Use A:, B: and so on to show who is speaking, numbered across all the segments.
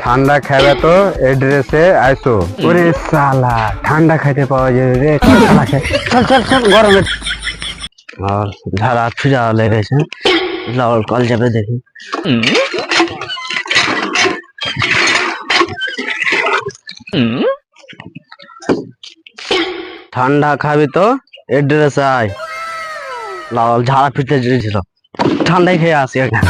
A: ঠান্ডা খাবে তো এড্রেসে আইসো। ওরে সালা ঠান্ডা খাইতে পাওয়া যাবে রে। চল চল চল গরমে আর ঝাড়া ফিরা লেগেছে। লাল কল যাবে দেখি। ঠান্ডা খাবি তো এড্রেসে আয়। লাল ঝাড়া ফিরতে ছিল, ঠান্ডাই খেয়ে আসি এখানে।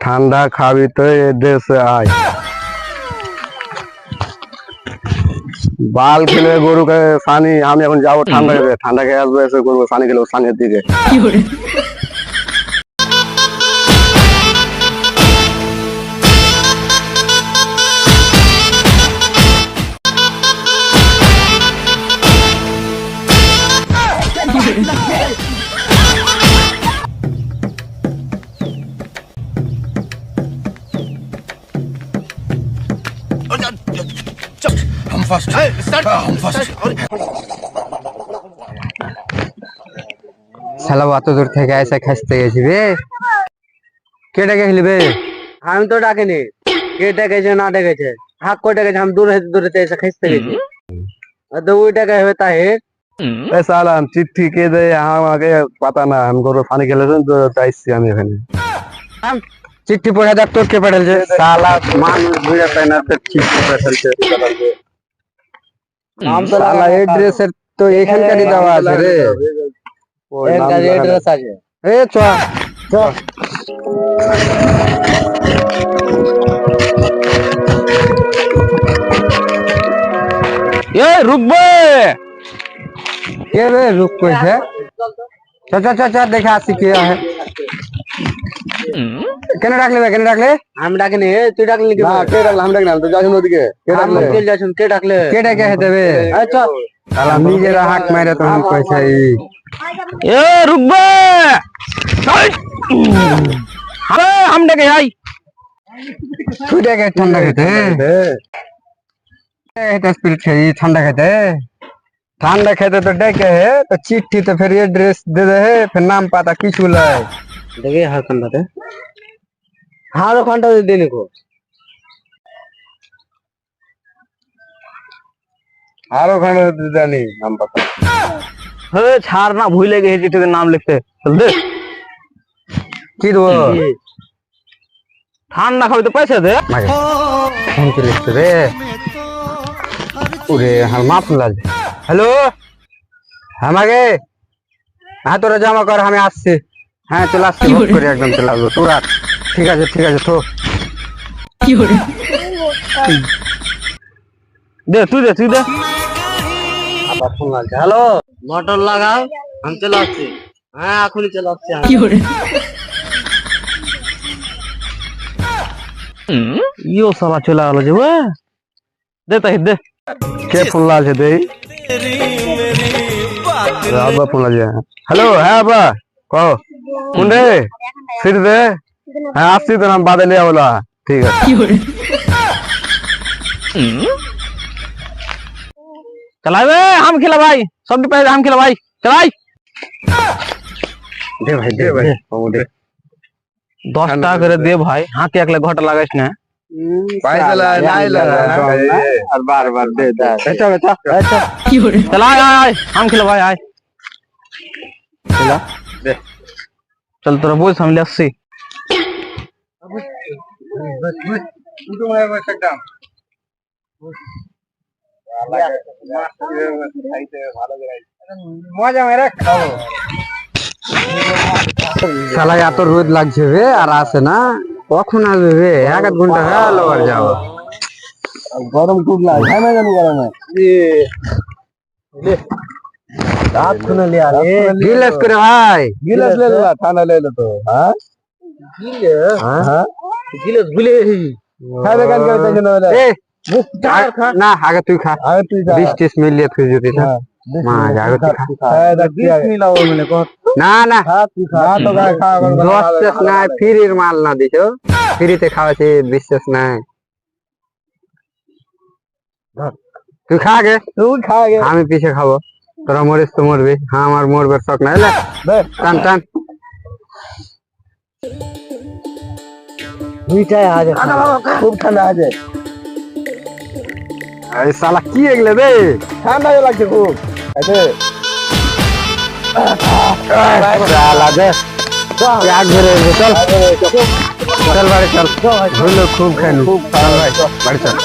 A: ঠান্ডা খাবি তো এড্রেসে আয়। বাল খেলে গরুকে সানি, আমি এখন যাবো ঠান্ডা খেতে। ঠান্ডা খেয়ে আসবো, এসে গরু সানি খেলে সানির দিকে।
B: हम फर्स्ट हम फर्स्ट
A: শালা অত দূর থেকে এসে খাসতে গেছি বে। কে ডেকে খেলিবে? আমি তো ডাকিনি। কে ডেকেছে না ডেকেছে হাক করে ডেকেছে, আমি দূরে দূরে এসে খাসতে গেছি। तो ওই টাকা হবে তাহে ए साला हम चिट्ठी के दे আমাকে पता না, हम গরু পানি খেলেছেন তো যাইছি আমি এখানে। চিঠি পড়ে দেখ তোর কে পাঠালছে। শালা মানুষ বুঝে পায় না তো চিঠি পাঠালছে। নাম তো শালা এড্রেসের তো এখানকারই দেওয়া আছে রে। এখানকার এড্রেস আছে। এ চ চ ए रुक बे। के रे रुक कोई है? चल चल चल चल देखा आसी के है। কেন ডাকলে ভাই, কেন ডাকলে? আমি ডাকিনি। তুই ডাকলি কি? না কে ডাকলে? আমি ডাকলাম। তুই যাস ওদিকে। কে ডাকলে? আমি চল যাস। কে ডাকলে? কে ডাকে হেতে বে? আচ্ছা শালা নিজেরা হাক মাইরা তো আমি কইছে এ रुक बे। আরে हम ডাকে আই। তুই ডাকে ঠান্ডা খেতে। এটা স্পিরিট খাই ঠান্ডা খেতে। ঠান্ডা খেতে तो डेके है तो चिट्ठी तो फिर एड्रेस दे दे है, फिर नाम पता किछु लाई देखे हर खंडा दे हारो खंडा दे देने को हारो खंडा दे देनी नाम पता। हे छाड़ ना भूले गए चिट्ठी के नाम लिखते चल दे की दो ঠান্ডা খাবি তো पैसे दे फोन के लिखते रे। ওরে হাল মাপ লাল। হ্যালো আমাকে হ্যাঁ তোরা জমা কর, আমি আসছি। হ্যাঁ চলে আসছি করে একদম চলে আসবো তোরা। ঠিক আছে তো দে তুই দে আবার ফোন লাগছে। হ্যালো মোটর লাগাও, আমি চলে আসছি। হ্যাঁ এখনই চলে আসছি। ইও সালা চলে গেল যে দে তাই দে। কে ফোন লাগছে দে? আব্বা ফোন লাগছে। হ্যালো হ্যাঁ আব্বা কো কোন রে? ফির দে। হ্যাঁ আসছি তো নাম বাদে লিয়া বলা। ঠিক আছে चला हम खेला भाई, सब पहले हम खेला भाई। चलाई दे भाई दे 10 টাকা করে দে ভাই। হাতে একলা ঘটা লাগাইস না पैसा लाई लगा और बार दे दे। अच्छा की हो रे? चला आय हम खेला भाई आय चला दे चल तोरा बोल हम ले আসছি। उठो मैं बस एकदम মজা মেরে খাও। শালা এত রোদ লাগছে বে আর আসে না। কখন আসবে বে? 1 ঘন্টা হল আর যাও। গরম খুব লাগে। হ্যাঁ मैं জানি গরম है ले রাত কোনে ले आ रे गिलास করে ভাই। गिलास ले ला ঠান্ডা ले लो तो। हां गिलास हां गिलास ভুলে গেছি। খাবে কান করে টেনশন হলো। এ খা না আগে তুই খা। আগে তুই খা 20-30 মিনিট তুই যদি খা মা আগে তুই খা। 20 মিনিট লাও মানে কত না না
C: না তো গায়ে খাওয়া
A: বিশ্বাস নাই, ফ্রির মাল না দিছো, ফ্রিতে খাওয়াছি, বিশ্বাস নাই। তুই খা গে,
C: তুই খা গে
A: আমি পিছে খাবো, তোরা মরিস তো মরবি, হ্যাঁ আমার মরবার শখ নাই।
C: দে
A: টান টান
C: দুইটাই আছে খুব ঠান্ডা আছে
A: এই শালা কি এগুলো বে,
C: ঠান্ডা লাগছে খুব আছে
A: শালা দে প্যাক ধরে চল চল বাড়ি চল, হলো খুব খাইলু, চল ভাই বাড়ি চল।